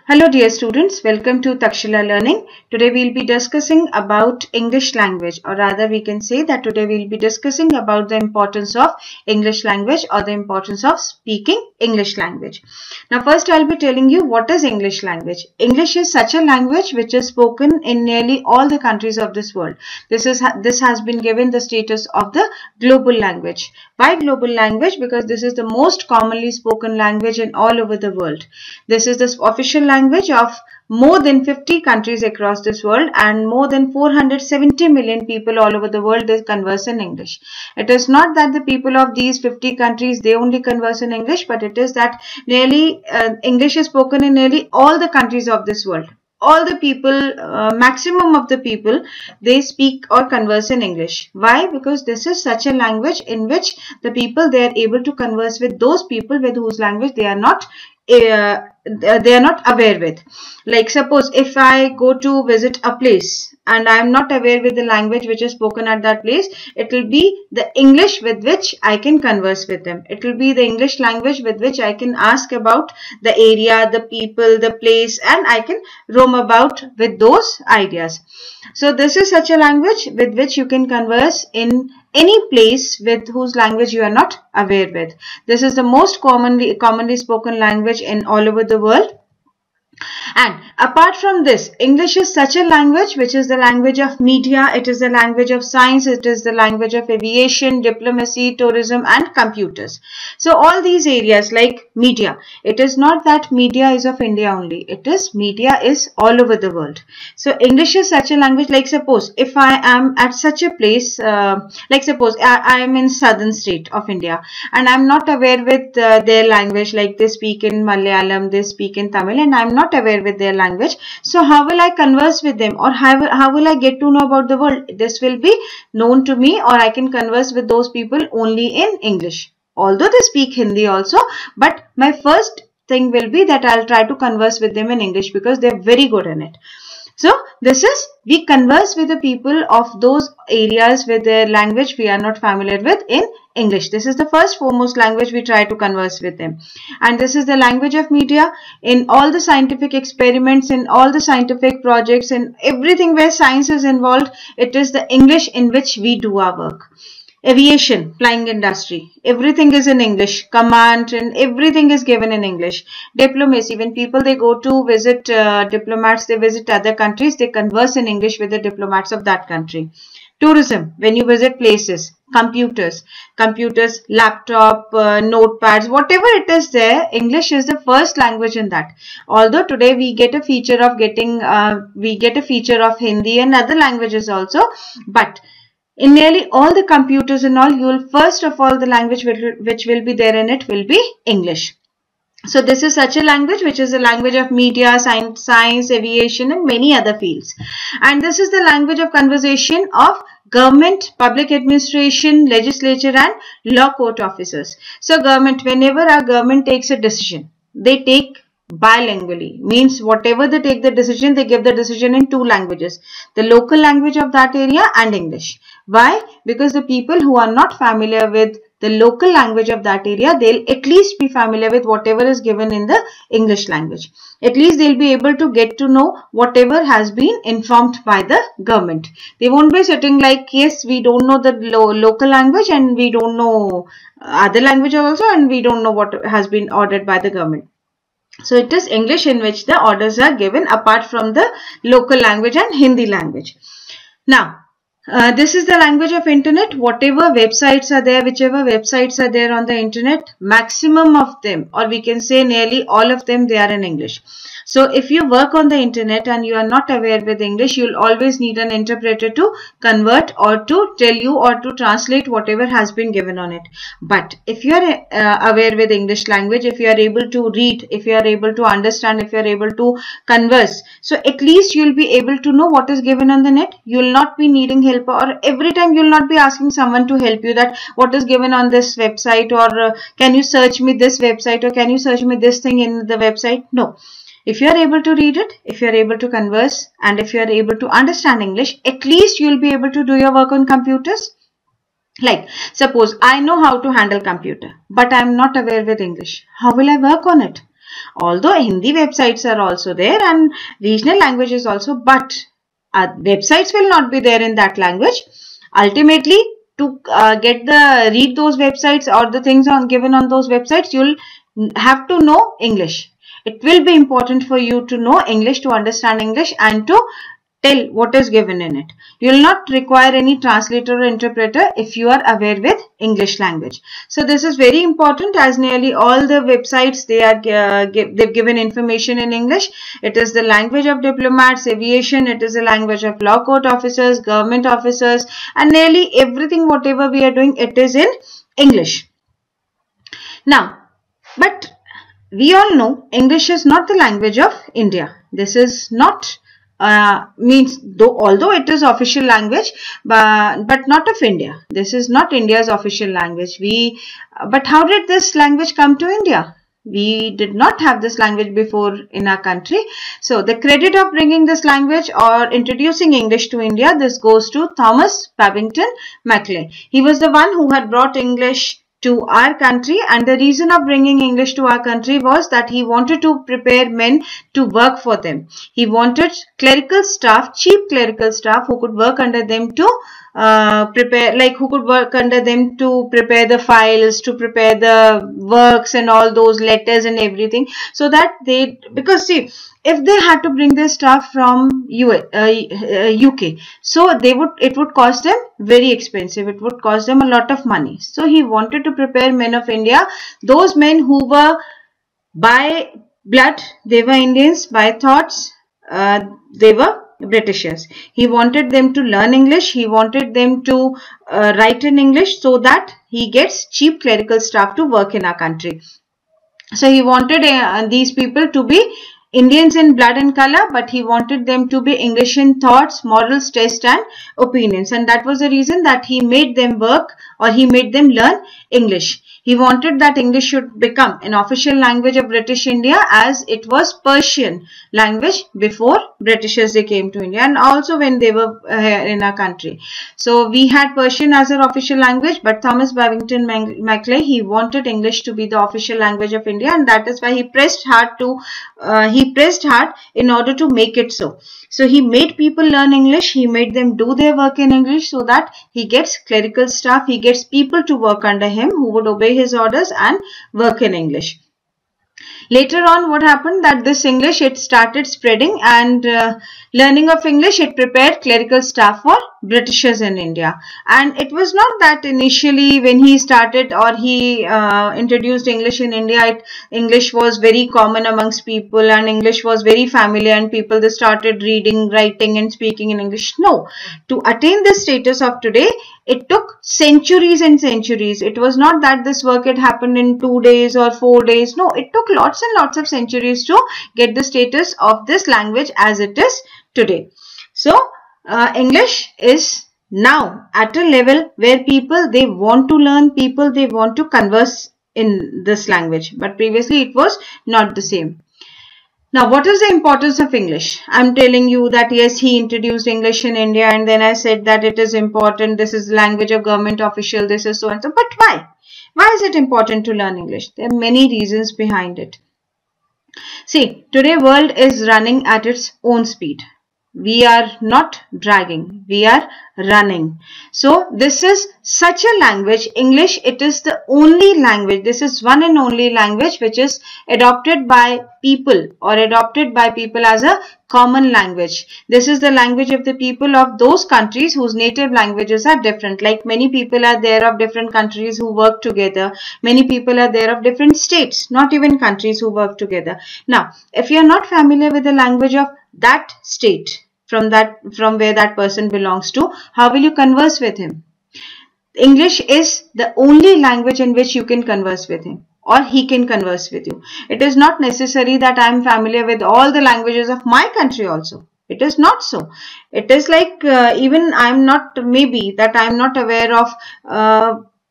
Hello dear students, welcome to Takshila Learning. Today we will be discussing about English language, or rather we can say that today we will be discussing about the importance of English language or the importance of speaking English language. Now first I will be telling you what is English language. English is such a language which is spoken in nearly all the countries of this world. This has been given the status of the global language. Why global language? Because this is the most commonly spoken language in all over the world. This is the official language of more than 50 countries across this world, and more than 470 million people all over the world they converse in English. It is not that the people of these 50 countries they only converse in English, but it is that nearly English is spoken in nearly all the countries of this world. All the people, maximum of the people, they speak or converse in English. Why? Because this is such a language in which the people they are able to converse with those people with whose language they are not aware with. Like suppose if I go to visit a place and I am not aware with the language which is spoken at that place, it will be the English with which I can converse with them. It will be the English language with which I can ask about the area, the people, the place, and I can roam about with those ideas. So this is such a language with which you can converse in any place with whose language you are not aware with. This is the most commonly spoken language in all over the world. And apart from this, English is such a language which is the language of media, it is the language of science, it is the language of aviation, diplomacy, tourism and computers. So all these areas like media, it is not that media is of India only, it is media is all over the world. So English is such a language, like suppose if I am at such a place, like suppose I am in southern state of India and I am not aware with their language, like they speak in Malayalam, they speak in Tamil, and I am not aware with their language. So how will I converse with them, or how will I get to know about the world? This will be known to me, or I can converse with those people only in English. Although they speak Hindi also, but my first thing will be that I'll try to converse with them in English because they're very good in it. So this is, we converse with the people of those areas with their language we are not familiar with in English. This is the first foremost language we try to converse with them. And this is the language of media. In all the scientific experiments, in all the scientific projects, in everything where science is involved, it is the English in which we do our work. Aviation, flying industry, everything is in English. Command and everything is given in English. Diplomacy, when people they go to visit diplomats, they visit other countries, they converse in English with the diplomats of that country. Tourism, when you visit places. Computers, laptop, notepads, whatever it is there, English is the first language in that. Although today we get a feature of Hindi and other languages also, but in nearly all the computers and all, you will first of all the language which will be there in it will be English. So this is such a language which is the language of media, science, aviation and many other fields. And this is the language of conversation of government, public administration, legislature and law court officers. So government, whenever our government takes a decision, they take bilingually, means whatever they take the decision, they give the decision in two languages, the local language of that area and English. Why? Because the people who are not familiar with the local language of that area, they'll at least be familiar with whatever is given in the English language. At least they'll be able to get to know whatever has been informed by the government. They won't be sitting like, yes, we don't know the local language and we don't know other languages also, and we don't know what has been ordered by the government. So it is English in which the orders are given apart from the local language and Hindi language. Now, this is the language of internet. Whatever websites are there, whichever websites are there on the internet, maximum of them, or we can say nearly all of them, they are in English. So if you work on the internet and you are not aware with English, you will always need an interpreter to convert or to tell you or to translate whatever has been given on it. But if you are aware with English language, if you are able to read, if you are able to understand, if you are able to converse, so at least you will be able to know what is given on the net. You will not be needing help, or every time you will not be asking someone to help you that what is given on this website, or can you search me this website, or can you search me this thing in the website. No. If you are able to read it, if you are able to converse, and if you are able to understand English, at least you will be able to do your work on computers. Like, suppose I know how to handle computer, but I am not aware with English. How will I work on it? Although Hindi websites are also there and regional languages also, but websites will not be there in that language. Ultimately, to read those websites or the things given on those websites, you'll have to know English. It will be important for you to know English, to understand English, and to tell what is given in it. You will not require any translator or interpreter if you are aware with English language. So this is very important, as nearly all the websites, they've given information in English. It is the language of diplomats, aviation, it is the language of law court officers, government officers, and nearly everything whatever we are doing, it is in English. Now, but we all know English is not the language of India. This is not although it is official language, but not of India. This is not India's official language. But how did this language come to India? We did not have this language before in our country. So the credit of bringing this language or introducing English to India, this goes to Thomas Babington Macaulay. He was the one who had brought English to our country, and the reason of bringing English to our country was that he wanted to prepare men to work for them. He wanted clerical staff, cheap clerical staff who could work under them to prepare the files, to prepare the works and all those letters and everything, so that because see, if they had to bring their staff from UK, so it would cost them very expensive. It would cost them a lot of money. So he wanted to prepare men of India, those men who were by blood, they were Indians, by thoughts, they were Britishers. He wanted them to learn English. He wanted them to write in English, so that he gets cheap clerical staff to work in our country. So he wanted these people to be Indians in blood and color, but he wanted them to be English in thoughts, morals, taste and opinions. And that was the reason that he made them work, or he made them learn English. He wanted that English should become an official language of British India, as it was Persian language before Britishers they came to India, and also when they were in our country. So we had Persian as our official language, but Thomas Babington Macaulay, he wanted English to be the official language of India, and that is why he pressed hard in order to make it so. So he made people learn English, he made them do their work in English, so that he gets clerical staff, he gets people to work under him who would obey his orders and work in English. Later on, what happened, that this English, it started spreading, and learning of English, it prepared clerical staff for Britishers in India. And it was not that initially when he started or he introduced English in India, English was very common amongst people and English was very familiar and people, they started reading, writing and speaking in English. No, to attain this status of today, it took centuries and centuries. It was not that this work had happened in 2 days or 4 days. No, it took lots and lots of centuries to get the status of this language as it is today. So, English is now at a level where people, they want to learn, people, they want to converse in this language. But previously it was not the same. Now, what is the importance of English? I'm telling you that yes, he introduced English in India, and then I said that it is important. This is the language of government official. This is so and so. But why? Why is it important to learn English? There are many reasons behind it. See, today world is running at its own speed. We are not dragging, we are running. So this is such a language, English, it is the only language, this is one and only language which is adopted by people or adopted by people as a common language. This is the language of the people of those countries whose native languages are different. Like many people are there of different countries who work together. Many people are there of different states, not even countries, who work together. Now, if you are not familiar with the language of that state, from where that person belongs to, how will you converse with him? English is the only language in which you can converse with him, or he can converse with you. It is not necessary that I am familiar with all the languages of my country also. It is not so. It is like even I am not, maybe that I am not aware of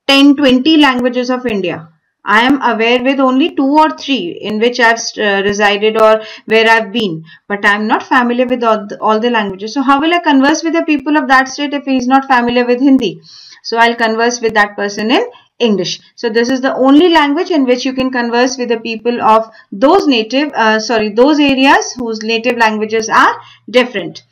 10-20 languages of India. I am aware with only 2 or 3 in which I have resided or where I have been. But I am not familiar with all the languages. So how will I converse with the people of that state if he is not familiar with Hindi? So I'll converse with that person in English. So this is the only language in which you can converse with the people of those those areas whose native languages are different.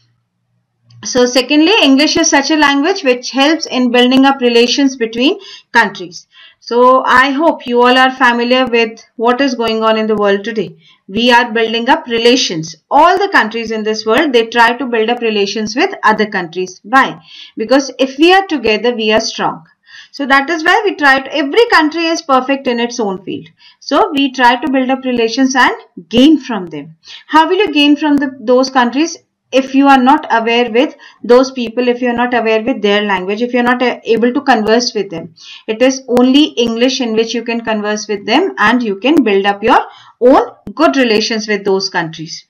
So secondly, English is such a language which helps in building up relations between countries. So I hope you all are familiar with what is going on in the world today. We are building up relations. All the countries in this world, they try to build up relations with other countries. Why? Because if we are together, we are strong. So that is why we try to, every country is perfect in its own field. So we try to build up relations and gain from them. How will you gain from those countries? If you are not aware with those people, if you are not aware with their language, if you are not able to converse with them, it is only English in which you can converse with them and you can build up your own good relations with those countries.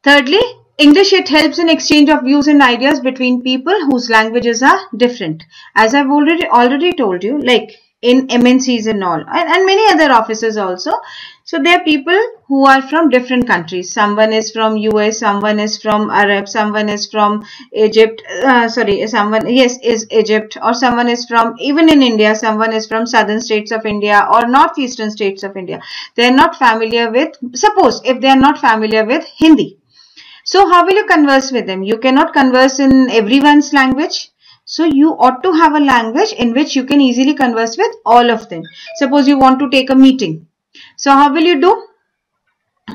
Thirdly, English, it helps in exchange of views and ideas between people whose languages are different. As I've already told you, like in MNCs and all, and many other offices also. So there are people who are from different countries. Someone is from US, someone is from Arab, someone is from Egypt, is Egypt, or someone is from, even in India, someone is from southern states of India or northeastern states of India. They are not familiar with, suppose if they are not familiar with Hindi. So how will you converse with them? You cannot converse in everyone's language. So you ought to have a language in which you can easily converse with all of them. Suppose you want to take a meeting. So how will you do?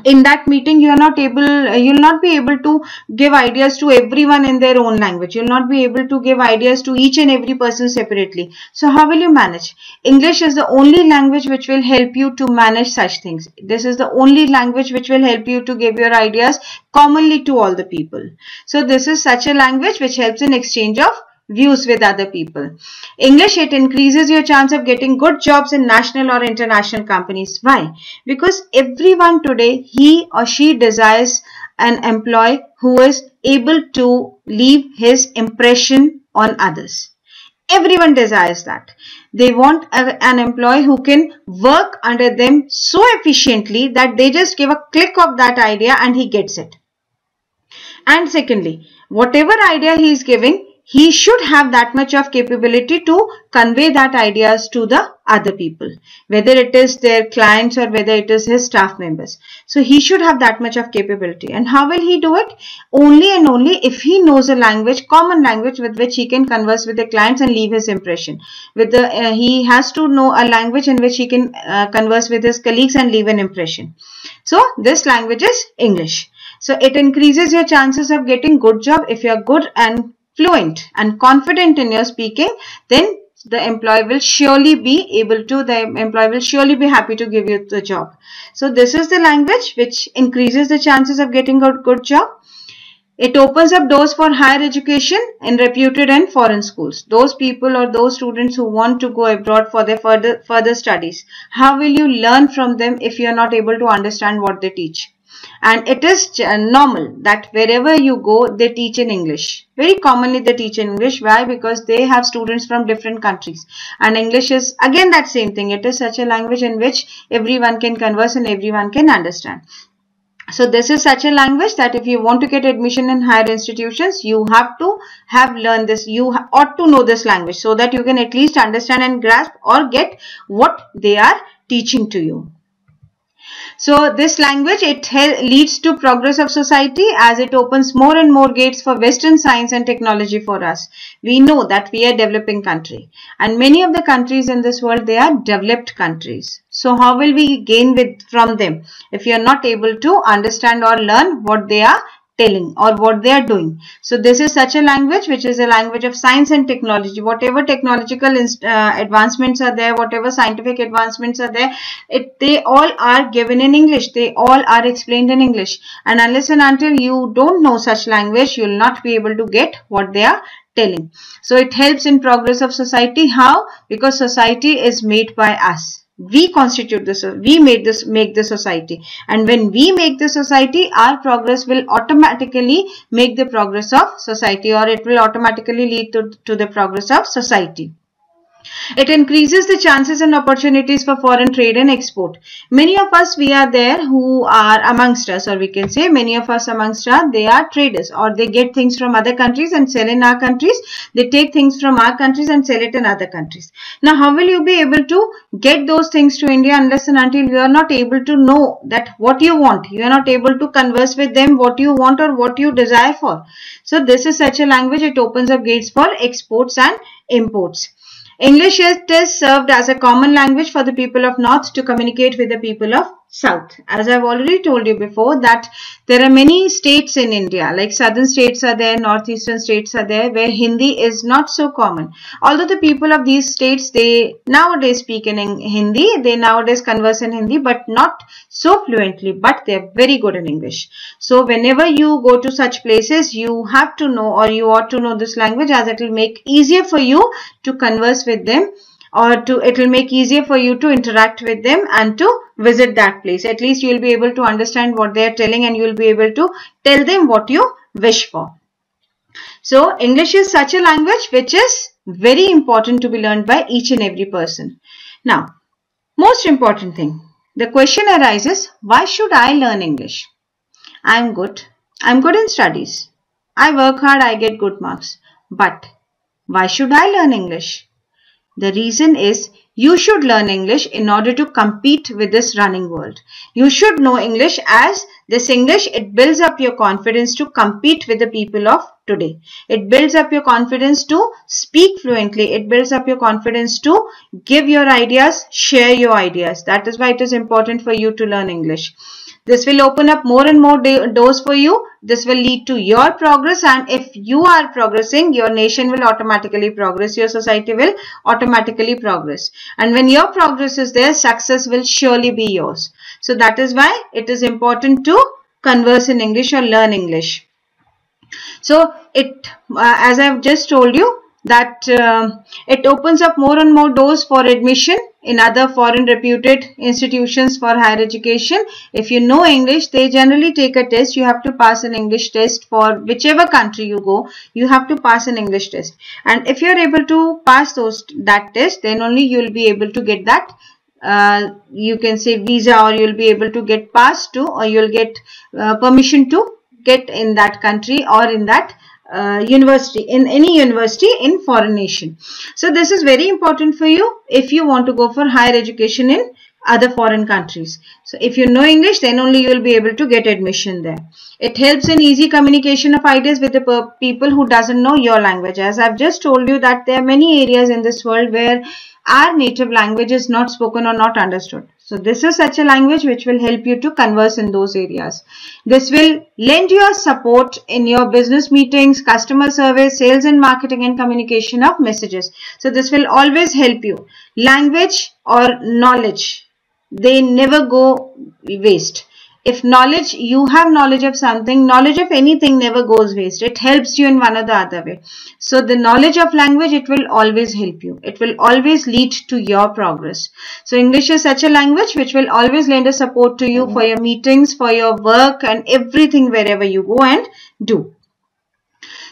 In that meeting, you'll not be able to give ideas to everyone in their own language. You'll not be able to give ideas to each and every person separately. So how will you manage? English is the only language which will help you to manage such things. This is the only language which will help you to give your ideas commonly to all the people. So this is such a language which helps in exchange of views with other people. English, it increases your chance of getting good jobs in national or international companies. Why? Because everyone today, he or she desires an employee who is able to leave his impression on others. Everyone desires that. They want an employee who can work under them so efficiently that they just give a click of that idea and he gets it. And secondly, whatever idea he is giving, he should have that much of capability to convey that ideas to the other people, whether it is their clients or whether it is his staff members. So he should have that much of capability. And how will he do it? Only and only if he knows a language, common language with which he can converse with the clients and leave his impression. He has to know a language in which he can converse with his colleagues and leave an impression. So this language is English. So it increases your chances of getting good job. If you are good and fluent and confident in your speaking, then the employee will surely be happy to give you the job. So this is the language which increases the chances of getting a good job. It opens up doors for higher education in reputed and foreign schools. Those people or those students who want to go abroad for their further studies, how will you learn from them if you are not able to understand what they teach? And it is normal that wherever you go, they teach in English. Very commonly they teach in English. Why? Because they have students from different countries. And English is again that same thing. It is such a language in which everyone can converse and everyone can understand. So this is such a language that if you want to get admission in higher institutions, you have to have learned this. You ought to know this language so that you can at least understand and grasp or get what they are teaching to you. So this language, it leads to progress of society as it opens more and more gates for Western science and technology for us. We know that we are a developing country and many of the countries in this world, they are developed countries. So how will we gain from them if you are not able to understand or learn what they are telling or what they are doing? So this is such a language which is a language of science and technology. Whatever technological advancements are there, whatever scientific advancements are there, they all are given in English. They all are explained in English. And unless and until you don't know such language, you will not be able to get what they are telling. So it helps in progress of society. How? Because society is made by us. We constitute this, we make the society, and when we make the society, our progress will automatically make the progress of society, or it will automatically lead to the progress of society. It increases the chances and opportunities for foreign trade and export. Many of us, we are there who are amongst us, or we can say many of us amongst us, they are traders, or they get things from other countries and sell in our countries. They take things from our countries and sell it in other countries. Now, how will you be able to get those things to India unless and until you are not able to know that what you want? You are not able to converse with them what you want or what you desire for. So, this is such a language. It opens up gates for exports and imports. English is served as a common language for the people of North to communicate with the people of South. As I've already told you before that there are many states in India, like southern states are there, northeastern states are there, where Hindi is not so common. Although the people of these states, they nowadays speak in Hindi, they nowadays converse in Hindi, but not so fluently, but they are very good in English. So whenever you go to such places, you have to know, or you ought to know this language, as it will make easier for you to converse with them, or it will make easier for you to interact with them and to visit that place. At least you will be able to understand what they are telling, and you will be able to tell them what you wish for. So English is such a language which is very important to be learned by each and every person. Now, most important thing, the question arises, why should I learn English? I'm good in studies. I work hard, I get good marks. But why should I learn English? The reason is you should learn English in order to compete with this running world. You should know English, as this English, it builds up your confidence to compete with the people of today. It builds up your confidence to speak fluently. It builds up your confidence to give your ideas, share your ideas. That is why it is important for you to learn English. This will open up more and more doors for you. This will lead to your progress, and if you are progressing, your nation will automatically progress. Your society will automatically progress. And when your progress is there, success will surely be yours. So that is why it is important to converse in English or learn English. So as I have just told you, that it opens up more and more doors for admission in other foreign reputed institutions for higher education. If you know English, they generally take a test. You have to pass an English test for whichever country you go. You have to pass an English test. And if you are able to pass that test, then only you will be able to get that you can say visa, or you will be able to get passed to, or you will get permission to get in that country or in that university, in any university in foreign nation. So this is very important for you if you want to go for higher education in other foreign countries. So if you know English, then only you will be able to get admission there. It helps in easy communication of ideas with the people who doesn't know your language. As I've just told you that there are many areas in this world where our native language is not spoken or not understood. So this is such a language which will help you to converse in those areas. This will lend your support in your business meetings, customer service, sales and marketing, and communication of messages. So this will always help you. Language or knowledge, they never go waste. If knowledge, you have knowledge of something, knowledge of anything never goes waste. It helps you in one or the other way. So the knowledge of language, it will always help you. It will always lead to your progress. So English is such a language which will always lend a support to you for your meetings, for your work, and everything wherever you go and do.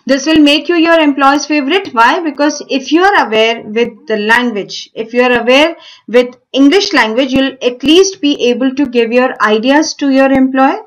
This will make you your employer's favorite. Why? Because if you are aware with the language, if you are aware with English language, you'll at least be able to give your ideas to your employer.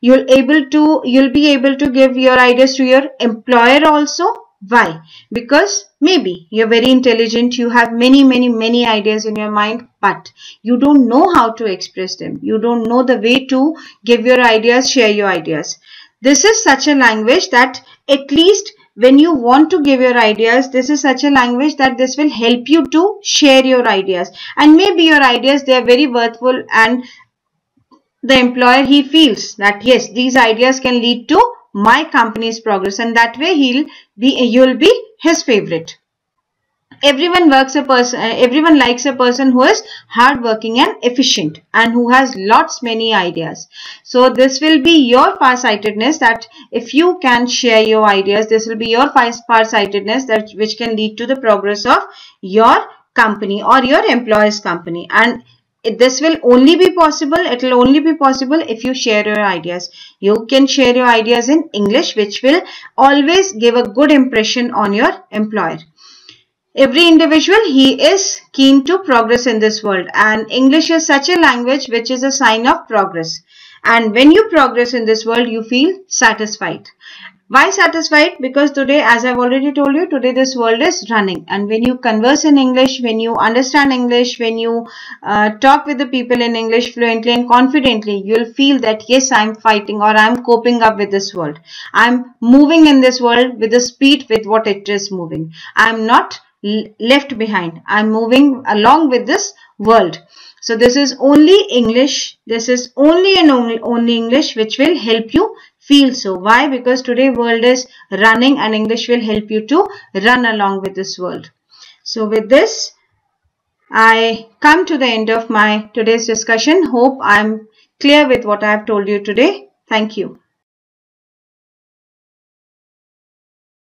You'll be able to give your ideas to your employer also. Why? Because maybe you're very intelligent, you have many ideas in your mind, but you don't know how to express them. You don't know the way to give your ideas, share your ideas. This is such a language that at least when you want to give your ideas, this is such a language that this will help you to share your ideas. And maybe your ideas, they are very worthwhile, and the employer, he feels that yes, these ideas can lead to my company's progress, and that way you'll be his favorite. Everyone likes a person who is hardworking and efficient and who has many ideas. So this will be your farsightedness, that if you can share your ideas, this will be your farsightedness which can lead to the progress of your company or your employer's company. And this will only be possible, it will only be possible if you share your ideas. You can share your ideas in English, which will always give a good impression on your employer. Every individual, he is keen to progress in this world, and English is such a language which is a sign of progress. And when you progress in this world, you feel satisfied. Why satisfied? Because today, as I've already told you, today this world is running, and when you converse in English, when you understand English, when you talk with the people in English fluently and confidently, you'll feel that yes, I'm fighting or I'm coping up with this world. I'm moving in this world with the speed with what it is moving. I'm not left behind. I'm moving along with this world. So this is only English. This is only and only English which will help you feel so. Why? Because today world is running and English will help you to run along with this world. So with this, I come to the end of my today's discussion. Hope I'm clear with what I have told you today. Thank you.